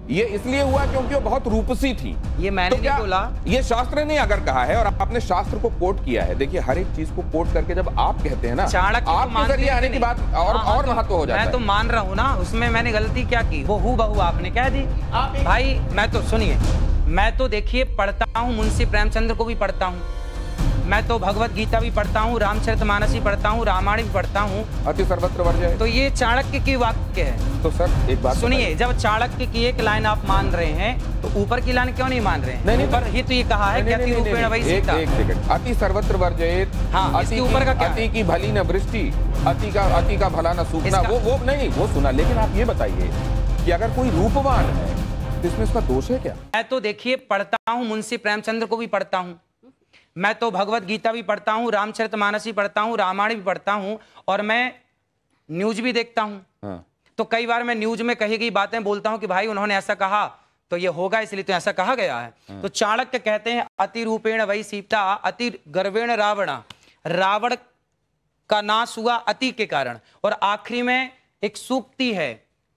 ये इसलिए हुआ क्योंकि वो बहुत रूपसी थी। ये मैंने तो नहीं बोला, ये शास्त्र ने अगर कहा है और आपने शास्त्र को कोट किया है। देखिए हर एक चीज को कोट करके जब आप कहते हैं ना, चाणक्य आपके जरिए आने की बात और महत्व हो जाता है। मैं तो मान रहा हूँ ना, उसमें मैंने गलती क्या की, वो हूबहू आपने कह दी। भाई मैं तो सुनिए, मैं तो देखिए पढ़ता हूँ, मुंशी प्रेमचंद्र को भी पढ़ता हूँ, मैं तो भगवत गीता भी पढ़ता हूँ, रामचरितमानस भी पढ़ता हूँ, रामायण भी पढ़ता हूँ। अति सर्वत्र वर्जयेत। तो ये चाणक्य की वाक्य है। तो सर एक बात सुनिए, जब चाणक्य की एक लाइन आप मान रहे हैं तो ऊपर की लाइन क्यों नहीं मान रहे हैं? नहीं, ऊपर ही तो ये कहा है कि अति रूपेण वै सीता। एक सेकंड, अति सर्वत्र वर्जयेत। हाँ, इसके ऊपर का क्या? अति की भली न वृष्टि, अति का भला न सूखना। वो नहीं, वो सुना। लेकिन आप ये बताइए कि अगर कोई रूपवान है तो इसमें इसका दोष है क्या? मैं तो देखिए पढ़ता हूँ, मुंशी प्रेमचंद्र को भी पढ़ता हूँ, मैं तो भगवत गीता भी पढ़ता हूँ, रामचरितमानस भी पढ़ता हूँ, रामायण भी पढ़ता हूँ, और मैं न्यूज भी देखता हूँ। हाँ। तो कई बार मैं न्यूज में कही गई बातें बोलता हूँ कि भाई उन्होंने ऐसा कहा तो ये होगा, इसलिए तो ऐसा कहा गया है। हाँ। तो चाणक्य कहते हैं अति रूपेण वै सीता अति गर्वेण रावण, रावण का नाश हुआ अति के कारण। और आखिरी में एक सूक्ति है,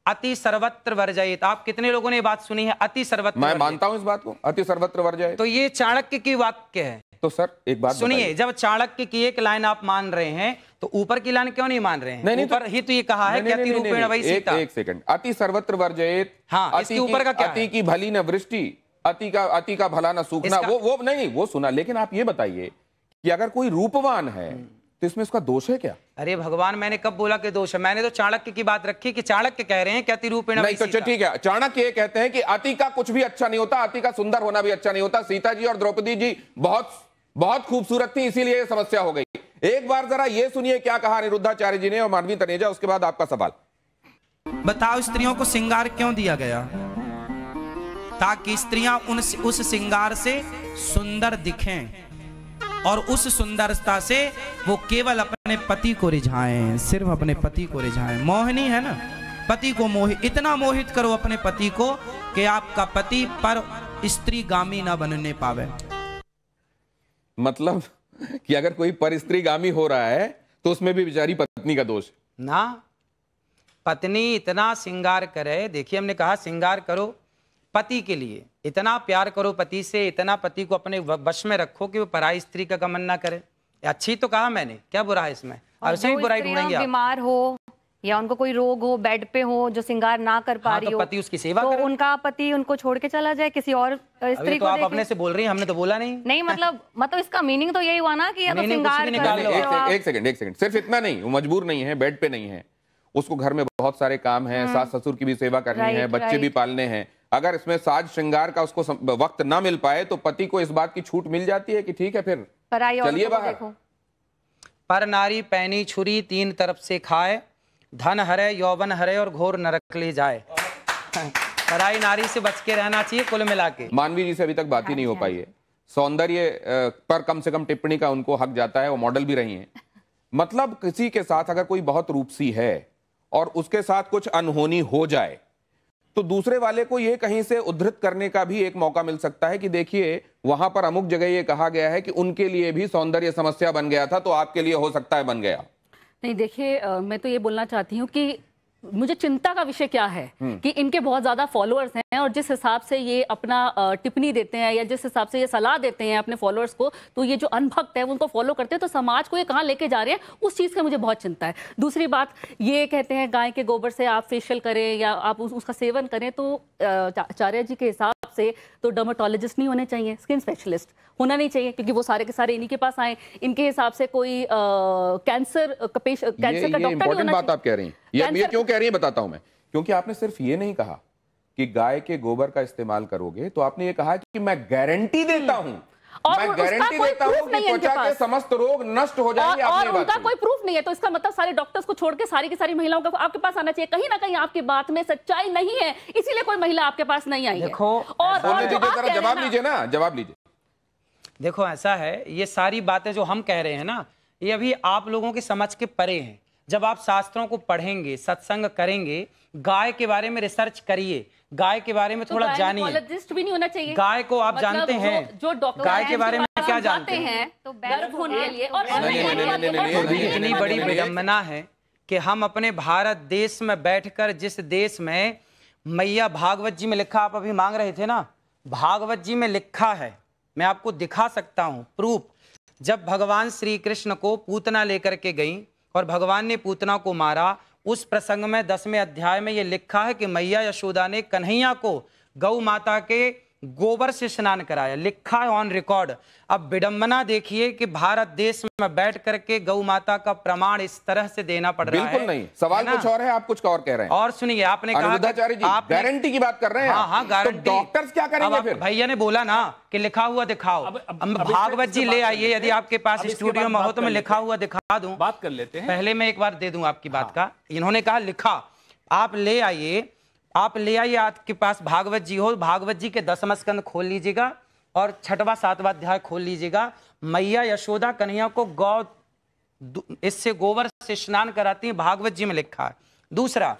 अति सर्वत्र वर्जयेत। आप कितने लोगों ने ये बात सुनी है, अति सर्वत्र? मैं मानता हूं इस बात को, अति सर्वत्र वर्जयेत। तो ये चाणक्य की वाक्य है। तो सर एक बात सुनिए, जब चाणक्य की एक लाइन आप मान रहे हैं तो ऊपर की लाइन क्यों नहीं मान रहे हैं? नहीं, ऊपर ही तो ये कहा है कि अति रूपेण वै सीता। एक सेकंड, अति सर्वत्र वर्जयेत। हाँ, इसके ऊपर का क्या है? अति की भली न वृष्टि, अति का भला न सूखना। वो नहीं, वो सुना। लेकिन आप ये बताइए कि अगर कोई रूपवान है तो इसमें उसका दोष है क्या? अरे भगवान, मैंने कब बोला कि दोष है? मैंने तो चाणक्य की बात रखी कि चाणक्य कह रहे हैं कि अति रूपेण वै सीता। तो ठीक है, चाणक्य ये कहते हैं कि अति का कुछ भी अच्छा नहीं होता, अति का सुंदर होना भी अच्छा नहीं होता। सीता जी और द्रौपदी जी बहुत खूबसूरत थी, इसीलिए ये समस्या हो गई। एक बार जरा ये सुनिए क्या कहा अनिरुद्धाचार्य जी ने और मानवी तनेजा, उसके बाद आपका सवाल। बताओ स्त्रियों को श्रृंगार क्यों दिया गया? ताकि स्त्रियां उस श्रृंगार से सुंदर दिखें और उस सुंदरता से वो केवल अपने पति को रिझाएं, सिर्फ अपने पति को रिझाएं। मोहिनी है ना, पति को इतना मोहित करो अपने पति को कि आपका पति पर स्त्रीगामी ना बनने पावे। मतलब कि अगर कोई पर स्त्रीगामी हो रहा है तो उसमें भी बेचारी पत्नी का दोष ना। पत्नी इतना श्रृंगार करे, देखिए हमने कहा श्रृंगार करो पति के लिए, इतना प्यार करो पति से, इतना पति को अपने वश में रखो कि वो पराई स्त्री का गमन ना करे। अच्छी तो कहा मैंने, क्या बुरा है इसमें? और जो बुराई ढूंढेंगे आप। बीमार हो या उनको कोई रोग हो, बेड पे हो, जो श्रृंगार ना कर पा रही हो, पति उसकी सेवा तो करे। उनका पति उनको छोड़ के चला जाए किसी और स्त्री को। आप अपने से बोल रही हैं, हमने तो बोला नहीं। नहीं मतलब इसका मीनिंग तो यही हुआ ना कि अगर श्रृंगार एक सेकंड, सिर्फ इतना नहीं, वो मजबूर नहीं है, बेड पे नहीं है, उसको घर में बहुत सारे काम हैं, सास ससुर की भी सेवा करनी है, बच्चे भी पालने हैं। अगर इसमें साज श्रृंगार का उसको वक्त ना मिल पाए तो पति को इस बात की छूट मिल जाती है कि ठीक है फिर चलिए बाहर। पर नारी पैनी छुरी तीन तरफ से खाए, धन हरे यौवन हरे और घोर नरक ले जाए। पराई नारी से बच के रहना चाहिए कुल मिला के। मानवी जी से अभी तक बात ही नहीं हो पाई है। सौंदर्य पर कम से कम टिप्पणी का उनको हक जाता है, वो मॉडल भी रही हैं। मतलब किसी के साथ अगर कोई बहुत रूपसी है और उसके साथ कुछ अनहोनी हो जाए तो दूसरे वाले को ये कहीं से उद्धृत करने का भी एक मौका मिल सकता है कि देखिए वहां पर अमुक जगह ये कहा गया है कि उनके लिए भी सौंदर्य समस्या बन गया था, तो आपके लिए हो सकता है बन गया। नहीं देखिए, मैं तो ये बोलना चाहती हूँ कि मुझे चिंता का विषय क्या है कि इनके बहुत ज्यादा फॉलोअर्स हैं और जिस हिसाब से ये अपना टिप्पणी देते हैं या जिस हिसाब से ये सलाह देते हैं अपने फॉलोअर्स को, तो ये जो अनभक्त है उनको फॉलो करते हैं, तो समाज को ये कहाँ लेके जा रहे हैं उस चीज़ का मुझे बहुत चिंता है। दूसरी बात, ये कहते हैं गाय के गोबर से आप फेशियल करें या आप उसका सेवन करें, तो आचार्य जी के हिसाब से तो डर्मेटोलॉजिस्ट नहीं होने चाहिए, स्किन स्पेशलिस्ट होना नहीं चाहिए, क्योंकि वो सारे के सारे इन्हीं के पास आए। इनके हिसाब से कोई कैंसर का डॉक्टर नहीं होना बात आप कह रही हैं। ये क्यों कह रही है बताता हूं मैं। क्योंकि आपने सिर्फ ये नहीं कहा कि गाय के गोबर का इस्तेमाल करोगे, तो आपने ये कहा कि मैं गारंटी देता हूं, मैं गारंटी देता हूं कि त्वचा के समस्त रोग नष्ट हो जाएंगे। और उनका कोई प्रूफ नहीं है, तो इसका मतलब सारे डॉक्टर्स को छोड़ के सारी की सारी महिलाओं को आपके पास आना चाहिए। कहीं ना कहीं आपकी बात में सच्चाई नहीं है, इसीलिए कोई महिला आपके पास नहीं आई है। और जवाब लीजिए ना, जवाब लीजिए। देखो ऐसा है, ये सारी बातें जो हम कह रहे हैं ना, ये अभी आप लोगों की समझ के परे हैं। जब आप शास्त्रों को पढ़ेंगे, सत्संग करेंगे, गाय के बारे में रिसर्च करिए, गाय के बारे में थोड़ा जानिए। भी नहीं होना चाहिए। गाय को आप जानते हैं, जो गाय के बारे में क्या जानते हैं? तो गर्भ होने के लिए और इतनी बड़ी विडंबना है कि हम अपने भारत देश में बैठकर जिस देश में मैया भागवत जी में लिखा, आप अभी मांग रहे थे ना, भागवत जी में लिखा है, मैं आपको दिखा सकता हूं प्रूफ। जब भगवान श्री कृष्ण को पूतना लेकर के गई और भगवान ने पूतना को मारा, उस प्रसंग में 10वें अध्याय में यह लिखा है कि मैया यशोदा ने कन्हैया को गौ माता के गोबर से स्नान कराया, लिखा है ऑन रिकॉर्ड। अब विडंबना देखिए कि भारत देश में बैठ करके गौ माता का प्रमाण इस तरह से देना पड़ रहा है। बिल्कुल नहीं, सवाल कुछ और है, आप कुछ और कह रहे हैं। और सुनिए, आपने कहा अनिरुद्धाचार्य जी गारंटी की बात कर रहे हैं। हाँ, गारंटी। तो डॉक्टर्स क्या करेंगे फिर? भैया ने बोला ना कि लिखा हुआ दिखाओ। भागवत जी ले आइए, यदि आपके पास स्टूडियो में हो तो मैं लिखा हुआ दिखा दूं। बात कर लेते हैं, पहले मैं एक बार दे दूं आपकी बात का। इन्होंने कहा लिखा, आप ले आइए, आप ले आइए, आपके पास भागवत जी हो, भागवत जी के 10वां स्कंद खोल लीजिएगा और 6वां 7वां अध्याय खोल लीजिएगा। मैया यशोदा कन्हैया को इससे गोबर से स्नान कराती है, भागवत जी में लिखा है। दूसरा,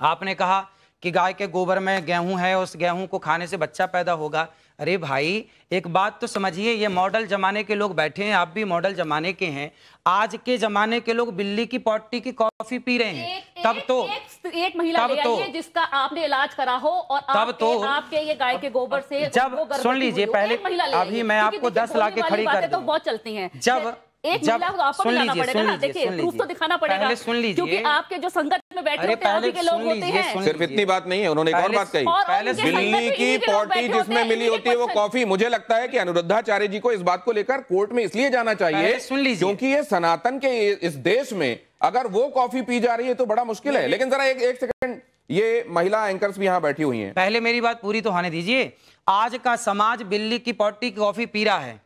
आपने कहा कि गाय के गोबर में गेहूं है, उस गेहूं को खाने से बच्चा पैदा होगा। अरे भाई, एक बात तो समझिए, ये मॉडल जमाने के लोग बैठे हैं, आप भी मॉडल जमाने के हैं। आज के जमाने के लोग बिल्ली की पॉटी की कॉफी पी रहे हैं। तब तो एक महिला ले आइए जिसका आपने इलाज करा हो और तब तो आपके ये गाय के गोबर से जब सुन लीजिए, पहले अभी मैं आपको 10 लाख के खड़ी कर दूं। तो बहुत चलती हैं। जब एक महिला को आपको दिखाना पड़ेगा ना, देखिए प्रूफ तो दिखाना पड़ेगा, सुन लीजिए, क्योंकि आपके जो संगत में बैठे होते हैं, अभी के लोग होते हैं। सिर्फ इतनी बात नहीं है, उन्होंने एक और बात कही, बिल्ली की पॉटी जिसमें मिली होती है वो कॉफी। मुझे लगता है कि अनिरुद्धाचार्य जी को इस बात को लेकर कोर्ट में इसलिए जाना चाहिए क्योंकि ये सनातन के इस देश में अगर वो कॉफी पी जा रही है तो बड़ा मुश्किल है। लेकिन जरा एक सेकंड, ये महिला एंकर्स भी यहाँ बैठी हुई हैं, पहले मेरी बात पूरी तो होने दीजिए। आज का समाज बिल्ली की पॉटी की कॉफी पी रहा है,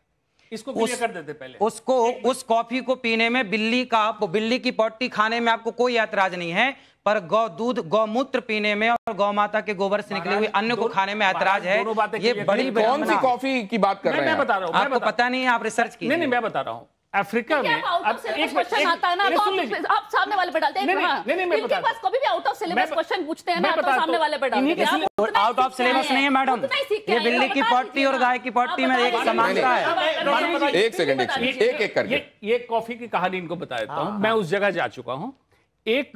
इसको क्लियर कर देते पहले। उसको उस कॉफी को पीने में, बिल्ली की पॉटी खाने में आपको कोई ऐतराज नहीं है, पर गौ दूध गौमूत्र पीने में और गौ माता के गोबर से निकले हुए अन्न को खाने में ऐतराज है। ये बड़ी कौन सी कॉफी की बात कर रहे हैं? मैं बता रहा हूं, आपको पता नहीं है, आप रिसर्च कीजिए। नहीं, मैं बता रहा हूं। अफ्रीका में आप सामने वाले पे डालते हैं। इनके पास कभी भी आउट ऑफ सिलेबस क्वेश्चन पूछते हैं ना, तो सामने वाले पे डालते हैं। आउट ऑफ सिलेबस नहीं है मैडम, ये बिल्ली की पॉटी और गाय की पॉटी में एक समानता है। एक सेकंड, एक करके ये कॉफी की कहानी इनको बता देता हूं। मैं उस जगह जा चुका हूं। एक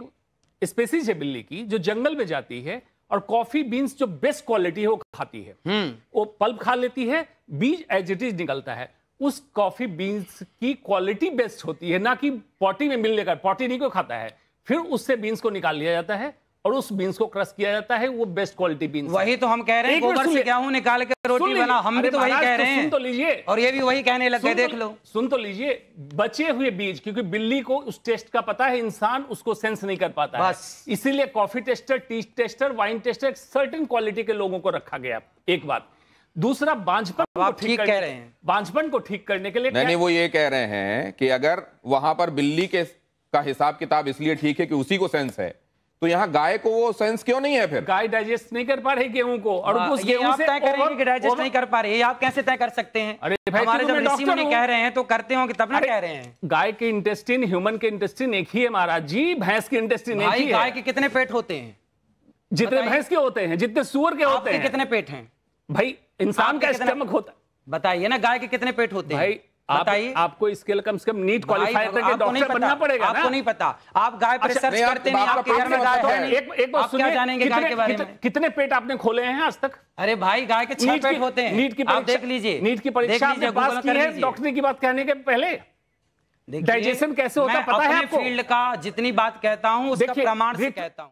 स्पेसीज है बिल्ली की जो जंगल में जाती है और कॉफी बीन्स जो बेस्ट क्वालिटी है वो खाती है। वो पल्प खा लेती है, बीज एज इट इज निकलता है। उस कॉफी बीन्स की क्वालिटी बेस्ट होती है, ना कि पॉटी में मिलने का। पॉटी नहीं को खाता है, फिर उससे बीन्स को निकाल लिया जाता है और उस बीन्स को क्रश किया जाता है, वो बेस्ट क्वालिटी बीन्स। वही तो हम कह रहे हैं, गोबर से गेहूं निकाल के रोटी बना, हम भी तो वही कह रहे हैं। सुन तो लीजिए, और ये भी वही कहने लग गए, देख लो। सुन तो लीजिए, बचे हुए बीज, क्योंकि बिल्ली को उस टेस्ट का पता है, इंसान उसको सेंस नहीं कर पाता है, इसीलिए coffee tester, T tester, wine taster, certain quality के लोगों को रखा गया। एक बात। दूसरा, बांझपन को ठीक कह रहे हैं, बांझपन को ठीक करने के लिए नहीं, वो ये कह रहे हैं कि अगर वहां पर बिल्ली का हिसाब किताब इसलिए ठीक है कि उसी को सेंस है, तो यहाँ गाय को वो सेंस क्यों नहीं है? फिर गाय डाइजेस्ट नहीं कर पा रही गेहूं को, और उस गेहूं से तय करेंगे कि डाइजेस्ट नहीं कर पा रही है, आप कैसे तय कर सकते हैं? अरे भाई, हमारे जब ऋषि मुनि कह रहे हैं तो करते होंगे तब ना कह रहे हैं। गाय के इंटेस्टिन, ह्यूमन के इंटेस्टिन एक ही है महाराज जी, भैंस के इंटेस्टिन एक ही है। गाय के कितने पेट होते हैं? जितने भैंस के होते हैं, जितने सुअर के होते हैं। कितने पेट हैं भाई? इंसान का स्टमक होता है, बताइए ना, गाय के कितने पेट होते हैं भाई? बताइए, आपको इसके लिए कम से कम नीट क्वालिफाई करके डॉक्टर बनना पड़ेगा ना। आपको नहीं पता, आप गाय पर रिसर्च करते नहीं, आपके घर में गाय है। एक बात सुनिए, जानेंगे गाय के बारे में? कितने पेट आपने खोले हैं आज तक? अरे भाई, गाय के 6 पेट होते हैं। नीट की आप देख लीजिए, नीट की परीक्षा आपने पास की है डॉक्टरी की बात कहने के पहले। डाइजेशन कैसे होता पता है आपको? फील्ड का जितनी बात कहता हूं उसका प्रमाण से कहता हूं।